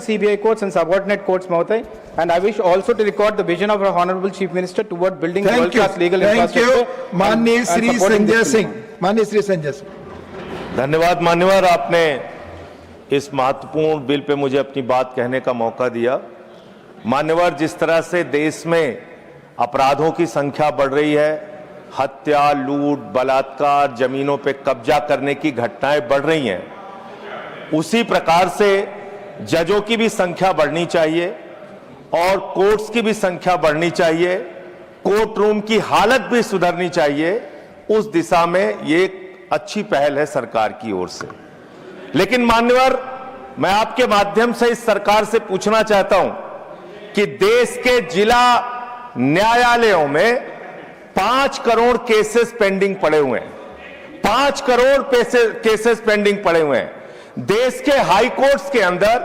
CBI courts and subordinate courts, Mahoday, and I wish also to record the vision of our Honorable Chief Minister toward building world-class legal infrastructure. Thank you, माननीय श्री संजय सिंह, माननीय श्री संजय सिंह। धन्यवाद मान्यवर, आपने इस महत्वपूर्ण bill pay मुझे अपनी बात कहने का मौका दिया। मान्यवर, जिस तरह से देश में अपराधों की संख्या बढ़ रही है, हत्या, लूट, बलात्कार, जमीनों पे कब्जा करने की घटनाएं बढ़ रही हैं, उसी प्रकार से जजों की भी संख्या बढ़नी चाहिए और कोर्ट्स की भी संख्या बढ़नी चाहिए, कोर्ट रूम की हालत भी सुधरनी चाहिए। उस दिशा में ये एक अच्छी पहल है सरकार की ओर से। लेकिन मान्यवर, मैं आपके माध्यम से इस सरकार से पूछना चाहता हूं कि देश के जिला न्यायालयों में 5 करोड़ केसेस पेंडिंग पड़े हुए हैं। 5 करोड़ केसेस पेंडिंग पड़े हुए हैं। देश के हाई कोर्ट्स के अंदर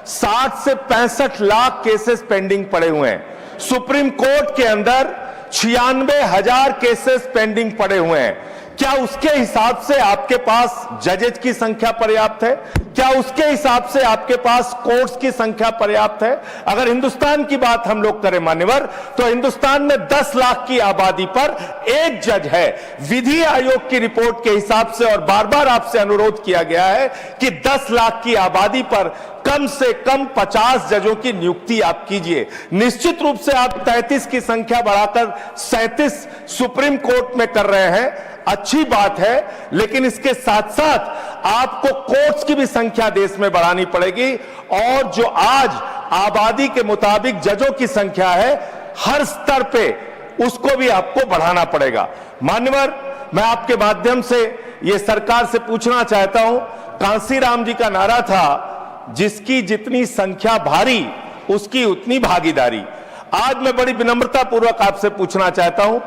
60 से 65 लाख केसेस पेंडिंग पड़े हुए हैं। सुप्रीम कोर्ट के अंदर 96,000 केसेस पेंडिंग पड़े हुए हैं। क्या उसके हिसाब से आपके पास जजेज की संख्या पर्याप्त है? क्या उसके हिसाब से आपके पास कोर्ट्स की संख्या पर्याप्त है? अगर हिंदुस्तान की बात हम लोग करें मान्यवर, तो हिंदुस्तान में 10 लाख की आबादी पर एक जज है। विधि आयोग की रिपोर्ट के हिसाब से और बार बार आपसे अनुरोध किया गया है कि 10 लाख की आबादी पर कम से कम 50 जजों की नियुक्ति आप कीजिए। निश्चित रूप से आप 33 की संख्या बढ़ाकर 37 सुप्रीम कोर्ट में कर रहे हैं, अच्छी बात है, लेकिन इसके साथ साथ आपको कोर्ट्स की भी संख्या देश में बढ़ानी पड़ेगी और जो आज आबादी के मुताबिक जजों की संख्या है, हर स्तर पे उसको भी आपको बढ़ाना पड़ेगा। मान्यवर, मैं आपके माध्यम से यह सरकार से पूछना चाहता हूं, कांसीराम जी का नारा था, जिसकी जितनी संख्या भारी उसकी उतनी भागीदारी। आज मैं बड़ी विनम्रता पूर्वक आपसे पूछना चाहता हूं,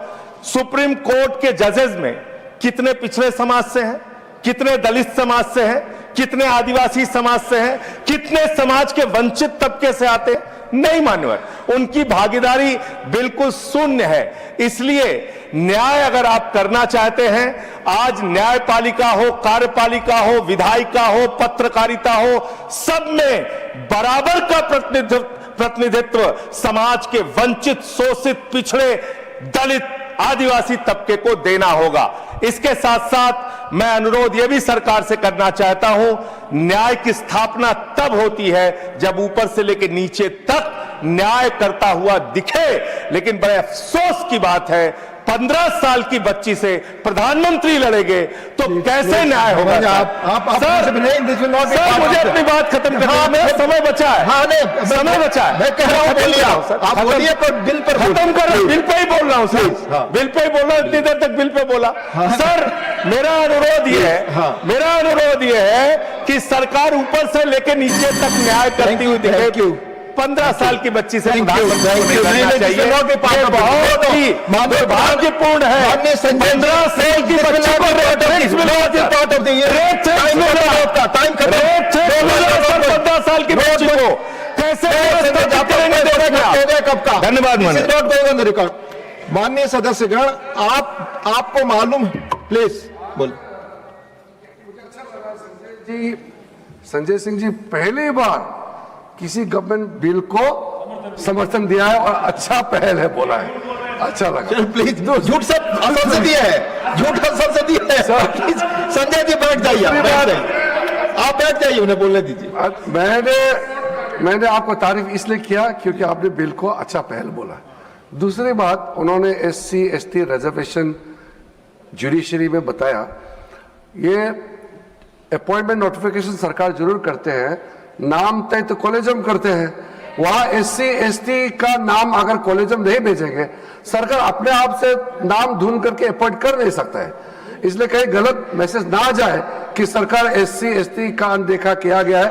सुप्रीम कोर्ट के जजेस में कितने पिछड़े समाज से हैं, कितने दलित समाज से हैं, कितने आदिवासी समाज से हैं, कितने समाज के वंचित तबके से आते हैं? नहीं मान्यवर, उनकी भागीदारी बिल्कुल शून्य है। इसलिए न्याय अगर आप करना चाहते हैं, आज न्यायपालिका हो, कार्यपालिका हो, विधायिका हो, पत्रकारिता हो, सब में बराबर का प्रतिनिधित्व समाज के वंचित, शोषित, पिछड़े, दलित, आदिवासी तबके को देना होगा। इसके साथ साथ मैं अनुरोध यह भी सरकार से करना चाहता हूं, न्याय की स्थापना तब होती है जब ऊपर से लेकर नीचे तक न्याय करता हुआ दिखे। लेकिन बड़े अफसोस की बात है, 15 साल की बच्ची से प्रधानमंत्री लड़ेंगे तो कैसे न्याय होगा? सर, मुझे अपनी बात खत्म करने में समय बचा है। समय बचा है, मैं कह रहा हूं, बोल रहा हूं सर। आप बोलिए, पर बिल पर खत्म कर रहा हूं, बिल पे ही बोल रहा हूं सर, बिल पे ही बोल रहा हूं, इतनी देर तक बिल पे बोला। सर, मेरा अनुरोध ये है कि सरकार ऊपर से लेकर नीचे तक न्याय करती हुई दिखे। 15 साल की बच्ची से बहुत ही दुर्भाग्यपूर्ण है। 15 साल की बच्ची को 15 साल की बच्ची को कैसे? धन्यवाद माननीय सदस्यगण, आपको मालूम है, प्लीज बोल। संजय सिंह जी पहली बार किसी गवर्नमेंट बिल को समर्थन दिया है और अच्छा पहल है बोला है, अच्छा लगा। प्लीज, झूठ सब असंसदीय है, झूठ असंसदीय है। संजय जी बैठ जाइए, आप बैठ जाइए, उन्हें बोलने दीजिए। मैंने आपको तारीफ इसलिए किया क्योंकि आपने बिल को अच्छा पहल बोला। दूसरी बात, उन्होंने SC ST रिजर्वेशन जुडिशरी में बताया, ये अपॉइंटमेंट नोटिफिकेशन सरकार जरूर करते हैं, नाम तय तो कॉलेजम करते हैं। वहां SC ST का नाम अगर कॉलेजम नहीं भेजेंगे, सरकार अपने आप से नाम ढूंढ करके अपॉइंट कर नहीं सकता है। इसलिए कहीं गलत मैसेज ना जाए कि सरकार SC ST का अनदेखा किया गया है,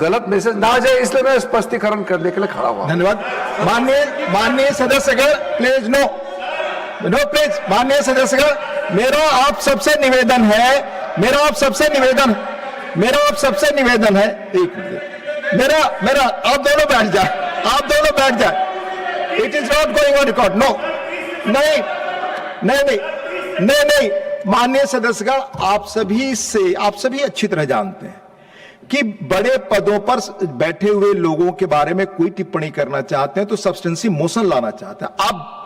गलत मैसेज ना जाए, इसलिए मैं स्पष्टीकरण करने के लिए खड़ा हुआ। धन्यवाद। माननीय सदस्यगण, प्लीज नो प्लीज। माननीय सदस्यगण, मेरा आप सबसे निवेदन है, एक मेरा आप दोनों बैठ जाए, it is not going on record. No, नहीं। माननीय सदस्यगण, आप सभी अच्छी तरह जानते हैं कि बड़े पदों पर बैठे हुए लोगों के बारे में कोई टिप्पणी करना चाहते हैं तो सब्सटेंसी मोशन लाना चाहते हैं। अब